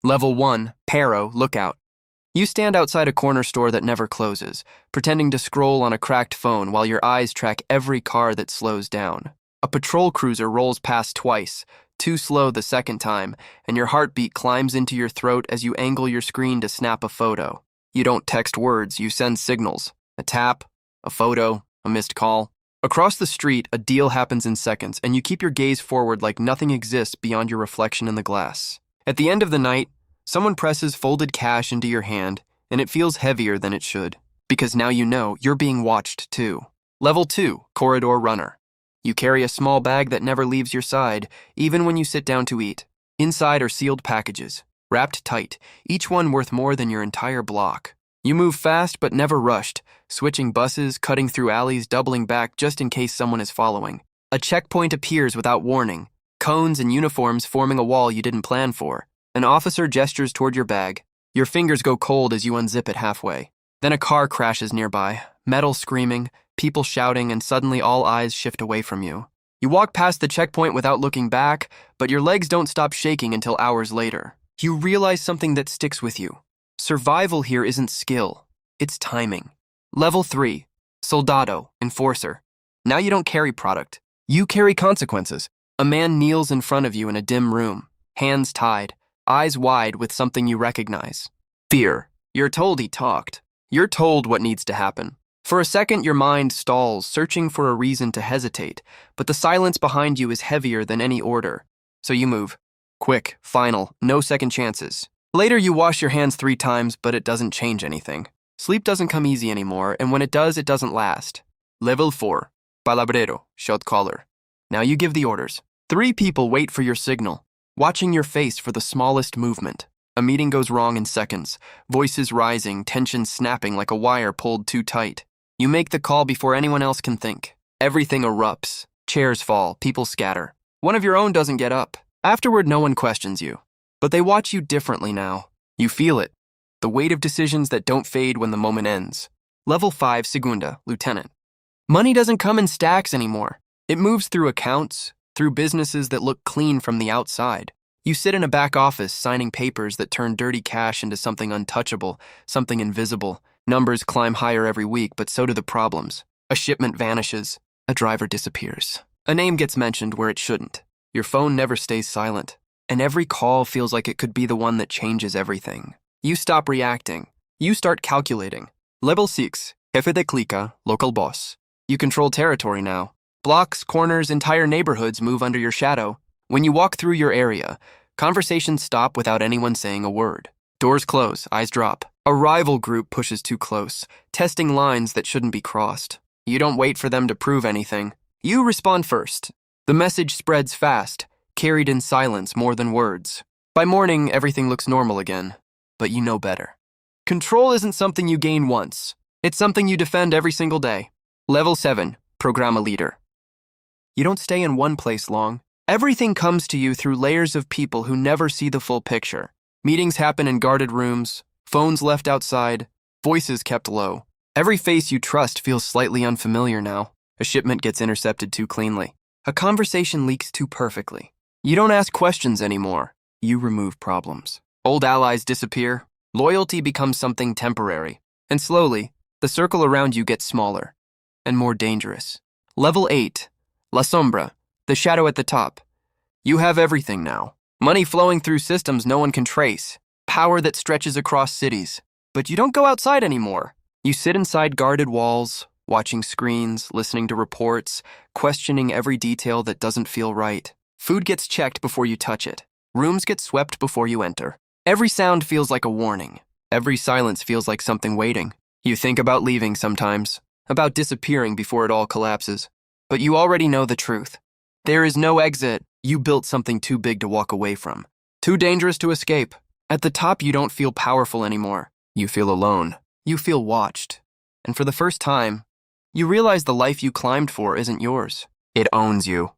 Level 1, Paro, Lookout. You stand outside a corner store that never closes, pretending to scroll on a cracked phone while your eyes track every car that slows down. A patrol cruiser rolls past twice, too slow the second time, and your heartbeat climbs into your throat as you angle your screen to snap a photo. You don't text words, you send signals. A tap, a photo, a missed call. Across the street, a deal happens in seconds, and you keep your gaze forward like nothing exists beyond your reflection in the glass. At the end of the night, someone presses folded cash into your hand, and it feels heavier than it should, because now you know you're being watched too. Level 2, Corridor Runner. You carry a small bag that never leaves your side, even when you sit down to eat. Inside are sealed packages, wrapped tight, each one worth more than your entire block. You move fast but never rushed, switching buses, cutting through alleys, doubling back just in case someone is following. A checkpoint appears without warning, cones and uniforms forming a wall you didn't plan for. An officer gestures toward your bag. Your fingers go cold as you unzip it halfway. Then a car crashes nearby, metal screaming, people shouting, and suddenly all eyes shift away from you. You walk past the checkpoint without looking back, but your legs don't stop shaking until hours later. You realize something that sticks with you. Survival here isn't skill, it's timing. Level 3, Soldado, Enforcer. Now you don't carry product. You carry consequences. A man kneels in front of you in a dim room, hands tied, eyes wide with something you recognize. Fear. You're told he talked. You're told what needs to happen. For a second, your mind stalls, searching for a reason to hesitate, but the silence behind you is heavier than any order. So you move. Quick, final, no second chances. Later, you wash your hands 3 times, but it doesn't change anything. Sleep doesn't come easy anymore, and when it does, it doesn't last. Level 4, Palabrero, Shot Caller. Now you give the orders. 3 people wait for your signal, watching your face for the smallest movement. A meeting goes wrong in seconds, voices rising, tension snapping like a wire pulled too tight. You make the call before anyone else can think. Everything erupts. Chairs fall, people scatter. One of your own doesn't get up. Afterward, no one questions you. But they watch you differently now. You feel it. The weight of decisions that don't fade when the moment ends. Level 5, Segunda, Lieutenant. Money doesn't come in stacks anymore. It moves through accounts, through businesses that look clean from the outside. You sit in a back office signing papers that turn dirty cash into something untouchable, something invisible. Numbers climb higher every week, but so do the problems. A shipment vanishes. A driver disappears. A name gets mentioned where it shouldn't. Your phone never stays silent. And every call feels like it could be the one that changes everything. You stop reacting. You start calculating. Level 6, Jefe de Clica, Local Boss. You control territory now. Blocks, corners, entire neighborhoods move under your shadow. When you walk through your area, conversations stop without anyone saying a word. Doors close, eyes drop. A rival group pushes too close, testing lines that shouldn't be crossed. You don't wait for them to prove anything. You respond first. The message spreads fast, carried in silence more than words. By morning, everything looks normal again, but you know better. Control isn't something you gain once. It's something you defend every single day. Level 7, Programa Leader. You don't stay in one place long. Everything comes to you through layers of people who never see the full picture. Meetings happen in guarded rooms, phones left outside, voices kept low. Every face you trust feels slightly unfamiliar now. A shipment gets intercepted too cleanly. A conversation leaks too perfectly. You don't ask questions anymore. You remove problems. Old allies disappear. Loyalty becomes something temporary. And slowly, the circle around you gets smaller and more dangerous. Level 8, La Sombra, the shadow at the top. You have everything now. Money flowing through systems no one can trace. Power that stretches across cities. But you don't go outside anymore. You sit inside guarded walls, watching screens, listening to reports, questioning every detail that doesn't feel right. Food gets checked before you touch it. Rooms get swept before you enter. Every sound feels like a warning. Every silence feels like something waiting. You think about leaving sometimes, about disappearing before it all collapses. But you already know the truth. There is no exit. You built something too big to walk away from. Too dangerous to escape. At the top, you don't feel powerful anymore. You feel alone. You feel watched. And for the first time, you realize the life you climbed for isn't yours. It owns you.